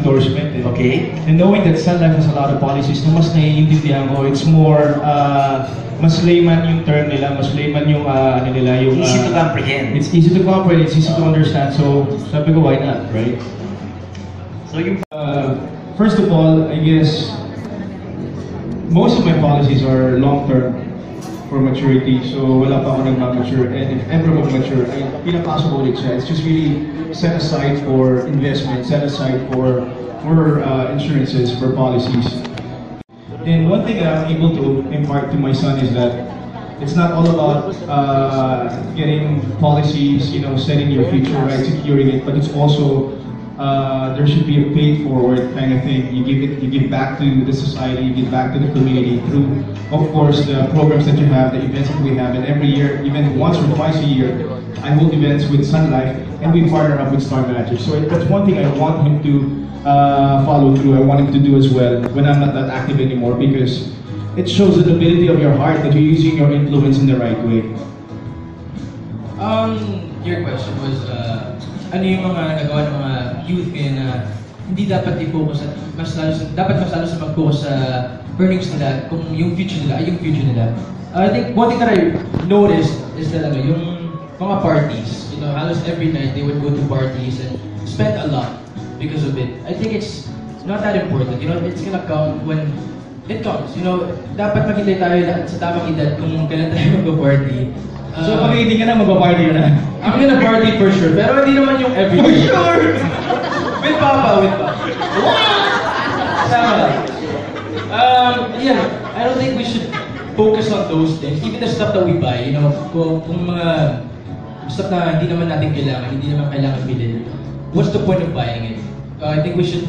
endorsement. Okay. And knowing that Sun Life has a lot of policies, no, mas naiintindihan ko, it's more, mas layman yung term nila, mas layman yung, ano nila, yung... Easy to comprehend. It's easy to comprehend, it's easy to understand, so sabi ko, why not, right? So yung... First of all, I guess, most of my policies are long-term for maturity, so wala pa ako nag-mature, and if ever mag-mature, ay pinapasok ko ulit siya. It's just really set aside for investment, set aside for insurances, for policies. And one thing that I'm able to impart to my son is that it's not all about getting policies, you know, setting your future right, securing it, but it's also there should be a paid forward kind of thing. You give back to the society, you give back to the community through, of course, the programs that you have, the events that we have, and every year, even once or twice a year, I hold events with Sun Life, and we partner up with Star Magic. So that's one thing I want him to follow through. I want him to do as well when I'm not that active anymore, because it shows the ability of your heart that you're using your influence in the right way. Your question was, ano yung mga nagawa ng mga youth ngayon na hindi dapat i-focus at dapat mas lalo sa mag-focus sa earnings nila kung yung future nila ay yung future nila. I think one thing that I noticed is talaga yung mga parties. You know, halos every night they would go to parties and spend a lot because of it. I think it's not that important. You know, it's gonna come when it comes. You know, dapat maghintay tayo sa tamang edad kung kailan tayo mag-party. So pag hindi ka na, magpa-party ka na? I'm gonna party for sure, pero hindi naman yung every day. For sure! With Papa. Sama lang. Yeah, I don't think we should focus on those things. Even the stuff that we buy, you know, kung mga stuff na hindi naman natin kailangan, hindi naman kailangan bilhin. What's the point of buying it? I think we should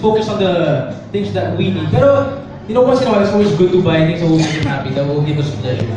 focus on the things that we need. Pero, you know, once in a while, it's always good to buy things that will make us happy, that will give us pleasure.